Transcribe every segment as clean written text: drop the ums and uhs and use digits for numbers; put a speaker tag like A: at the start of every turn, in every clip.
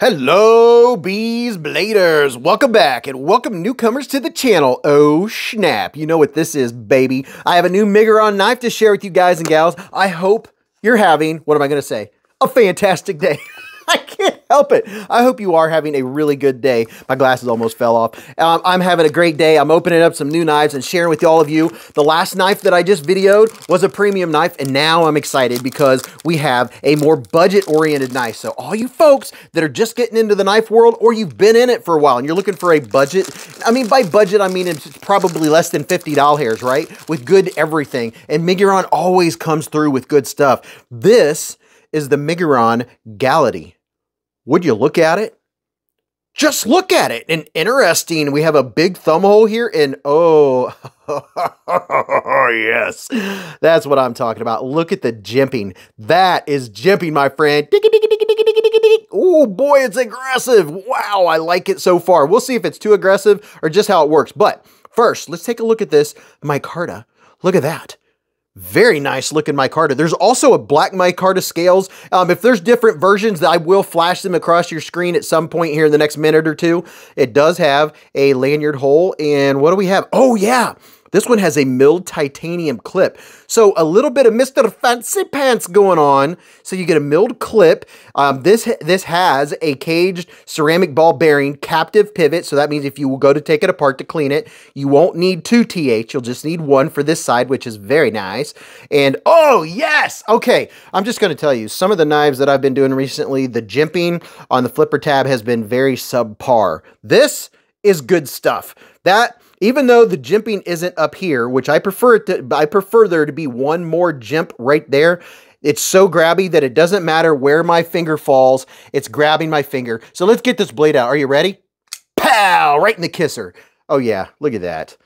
A: Hello, Beez Bladers. Welcome back and welcome newcomers to the channel. Oh, snap. You know what this is, baby. I have a new Miguron knife to share with you guys and gals. I hope you're having, what am I going to say? A fantastic day. I can't help it. I hope you are having a really good day. My glasses almost fell off. I'm having a great day. I'm opening up some new knives and sharing with all of you. The last knife that I just videoed was a premium knife, and now I'm excited because we have a more budget-oriented knife. So all you folks that are just getting into the knife world, or you've been in it for a while and you're looking for a budget, I mean, by budget, I mean it's probably less than $50 hairs, right? With good everything. And Miguron always comes through with good stuff. This is the Miguron Galaty. Would you look at it? Just look at it. And interesting, we have a big thumb hole here, and oh, yes, that's what I'm talking about. Look at the jimping. That is jimping, my friend. Oh boy, it's aggressive. Wow, I like it so far. We'll see if it's too aggressive or just how it works. But first, let's take a look at this micarta. Look at that. Very nice looking micarta. There's also a black micarta scales. If there's different versions, I will flash them across your screen at some point here in the next minute or two. It does have a lanyard hole. And what do we have? Oh yeah, this one has a milled titanium clip. So a little bit of Mr. Fancy Pants going on. So you get a milled clip. This has a caged ceramic ball bearing captive pivot. So that means if you will go to take it apart to clean it, you won't need 2 TH. You'll just need 1 for this side, which is very nice. And oh yes, okay. I'm just going to tell you, some of the knives that I've been doing recently, the jimping on the flipper tab has been very subpar. This is good stuff. Even though the jimping isn't up here, which I prefer there to be one more jimp right there. It's so grabby that it doesn't matter where my finger falls. It's grabbing my finger. So let's get this blade out. Are you ready? Pow! Right in the kisser. Oh yeah, look at that.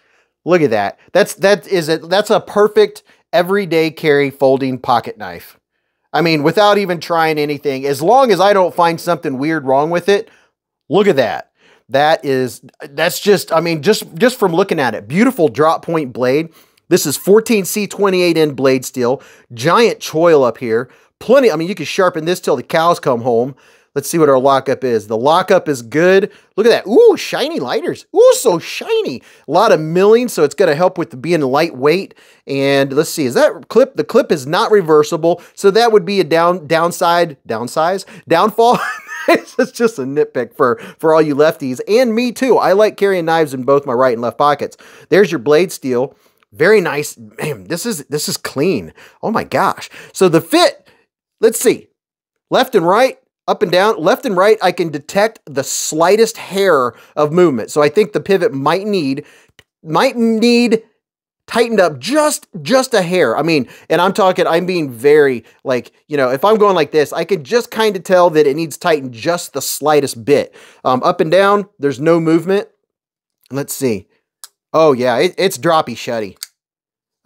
A: Look at that. That's a perfect everyday carry folding pocket knife. I mean, without even trying anything, as long as I don't find something weird wrong with it, look at that. That's just, I mean, just from looking at it, beautiful drop point blade. This is 14C28N blade steel, giant choil up here. Plenty, I mean, you can sharpen this till the cows come home. Let's see what our lockup is. The lockup is good. Look at that. Ooh, shiny lighters. Ooh, so shiny. A lot of milling, so it's going to help with being lightweight. And let's see, is that clip? The clip is not reversible, so that would be a downfall. It's just a nitpick for all you lefties, and me too. I like carrying knives in both my right and left pockets. There's your blade steel. Very nice. Man, this is clean. Oh my gosh. So the fit, let's see. Left and right, up and down, left and right, I can detect the slightest hair of movement. So I think the pivot might need tightened up just a hair. I mean, and I'm being very, like, you know, if I'm going like this, I can just kind of tell that it needs tightened just the slightest bit. Up and down, there's no movement. Let's see. Oh yeah, it's droppy shutty.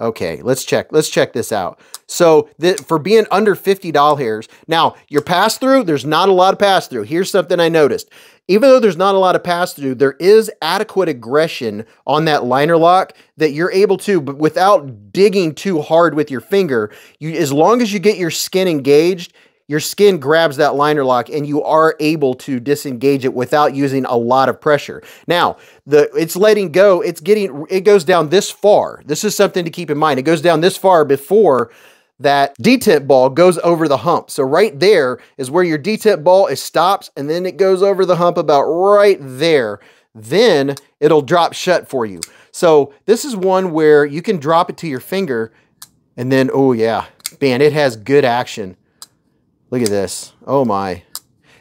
A: Okay, let's check this out. So for being under $50 hairs, now your pass through, there's not a lot of pass through. Here's something I noticed. Even though there's not a lot of pass through, there is adequate aggression on that liner lock that you're able to, but without digging too hard with your finger, as long as you get your skin engaged, your skin grabs that liner lock and you are able to disengage it without using a lot of pressure. Now, it's letting go, it goes down this far. This is something to keep in mind. It goes down this far before that detent ball goes over the hump. So right there is where your detent ball stops, and then it goes over the hump about right there. Then it'll drop shut for you. So this is one where you can drop it to your finger, and then, oh yeah, man, it has good action. Look at this. Oh my.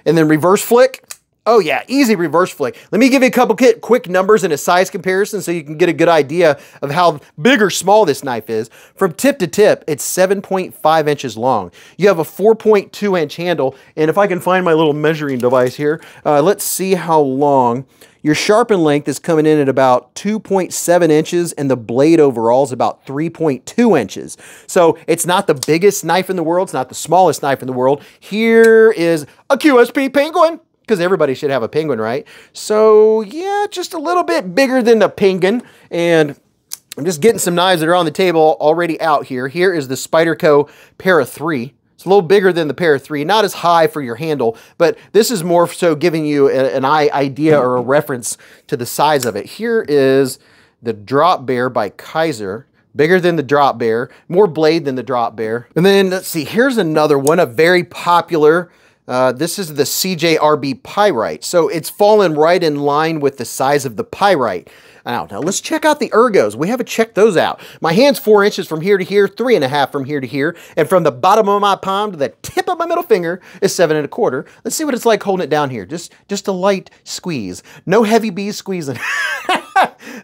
A: And then reverse flick. Oh yeah, easy reverse flick. Let me give you a couple quick numbers and a size comparison so you can get a good idea of how big or small this knife is. From tip to tip, it's 7.5 inches long. You have a 4.2 inch handle, and if I can find my little measuring device here, let's see how long. Your sharpen length is coming in at about 2.7 inches, and the blade overall is about 3.2 inches. So it's not the biggest knife in the world. It's not the smallest knife in the world. Here is a QSP Penguin, because everybody should have a penguin, right? So yeah, just a little bit bigger than the penguin. And I'm just getting some knives that are on the table already out here. Here is the Spyderco Para 3. It's a little bigger than the Pair 3, not as high for your handle, but this is more so giving you an idea or a reference to the size of it. Here is the Drop Bear by Kaiser. Bigger than the Drop Bear, more blade than the Drop Bear. And then let's see, here's another one, a very popular. This is the CJRB Pyrite. So it's fallen right in line with the size of the Pyrite. Now let's check out the ergos. We haven't checked those out. My hand's 4 inches from here to here, 3.5 from here to here, and from the bottom of my palm to the tip of my middle finger is 7.25. Let's see what it's like holding it down here. Just a light squeeze. No heavy bees squeezing.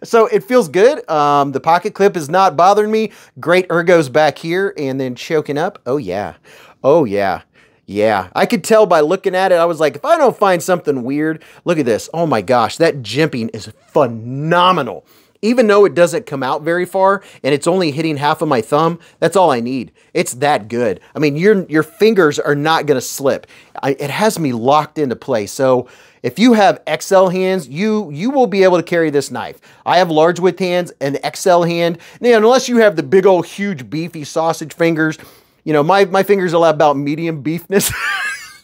A: So it feels good. The pocket clip is not bothering me. Great ergos back here, and then choking up. Oh yeah. Oh yeah. Yeah, I could tell by looking at it. I was like, if I don't find something weird, look at this. Oh my gosh, that jimping is phenomenal. Even though it doesn't come out very far and it's only hitting half of my thumb, that's all I need. It's that good. I mean, your fingers are not going to slip. It has me locked into place. So if you have XL hands, you will be able to carry this knife. I have large width hands and XL hand. Now, unless you have the big old huge beefy sausage fingers, you know, my fingers are about medium beefness.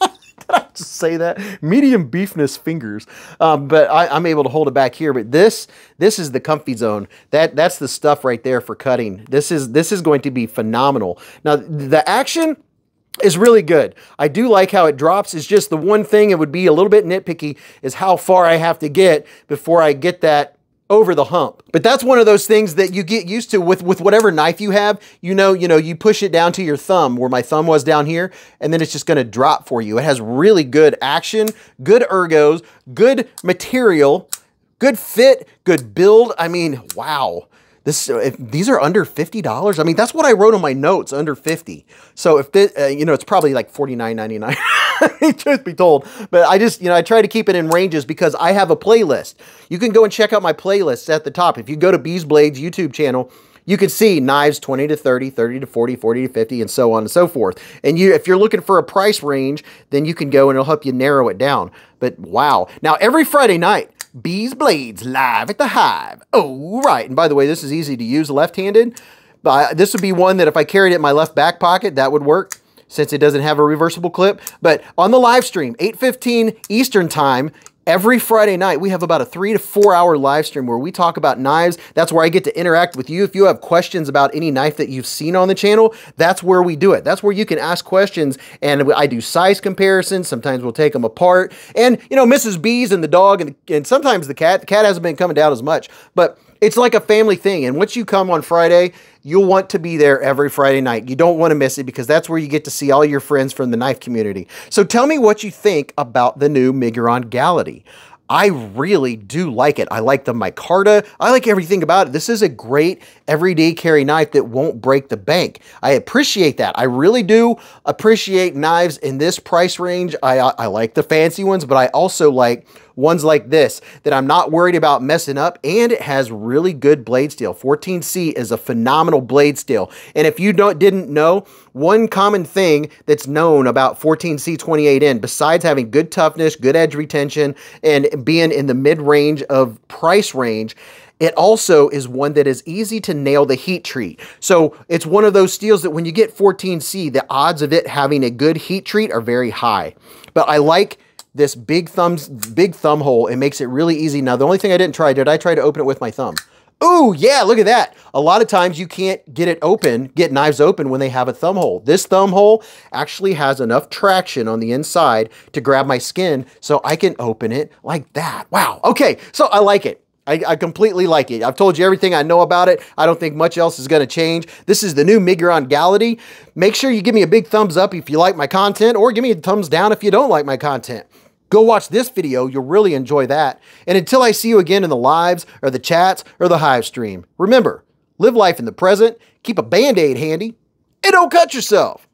A: Did I just say that? Medium beefness fingers. But I'm able to hold it back here. But this is the comfy zone. That's the stuff right there for cutting. This is going to be phenomenal. Now, the action is really good. I do like how it drops. It's just the one thing it would be a little bit nitpicky is how far I have to get before I get that over the hump. But that's one of those things that you get used to with whatever knife you have. You know, you push it down to your thumb where my thumb was down here, and then it's just going to drop for you. It has really good action, good ergos, good material, good fit, good build. I mean, wow. These are under $50. I mean, that's what I wrote on my notes, under 50. So if this, you know, it's probably like $49.99. Truth be told, but I try to keep it in ranges because I have a playlist. You can go and check out my playlists at the top. If you go to Beez Blades YouTube channel, you can see knives 20 to 30, 30 to 40, 40 to 50, and so on and so forth. And if you're looking for a price range, then you can go and it'll help you narrow it down. But wow. Now, every Friday night, Beez Blades live at the Hive. Oh, right. And by the way, this is easy to use left-handed. But this would be one that if I carried it in my left back pocket, that would work since it doesn't have a reversible clip. But on the live stream, 8:15 Eastern time, every Friday night, we have about a 3 to 4 hour live stream where we talk about knives. That's where I get to interact with you. If you have questions about any knife that you've seen on the channel, that's where we do it. That's where you can ask questions, and I do size comparisons. Sometimes we'll take them apart. And, you know, Mrs. Beez and the dog and sometimes the cat. The cat hasn't been coming down as much, but it's like a family thing. And once you come on Friday, you'll want to be there every Friday night. You don't want to miss it because that's where you get to see all your friends from the knife community. So tell me what you think about the new Miguron Galaty. I really do like it. I like the micarta. I like everything about it. This is a great everyday carry knife that won't break the bank. I appreciate that. I really do appreciate knives in this price range. I like the fancy ones, but I also like ones like this that I'm not worried about messing up, and it has really good blade steel. 14C is a phenomenal blade steel. And if you didn't know, one common thing that's known about 14C 28N, besides having good toughness, good edge retention, and being in the mid-range of price range, it also is one that is easy to nail the heat treat. So it's one of those steels that when you get 14C, the odds of it having a good heat treat are very high. But I like this big thumb hole. It makes it really easy. Now, the only thing I didn't try, did I try to open it with my thumb? Ooh, yeah, look at that. A lot of times you can't get knives open when they have a thumb hole. This thumb hole actually has enough traction on the inside to grab my skin so I can open it like that. Wow. Okay, so I like it. I completely like it. I've told you everything I know about it. I don't think much else is going to change. This is the new Miguron Galaty. Make sure you give me a big thumbs up if you like my content, or give me a thumbs down if you don't like my content. Go watch this video. You'll really enjoy that. And until I see you again in the lives or the chats or the Hive stream, remember, live life in the present, keep a Band-Aid handy, and don't cut yourself.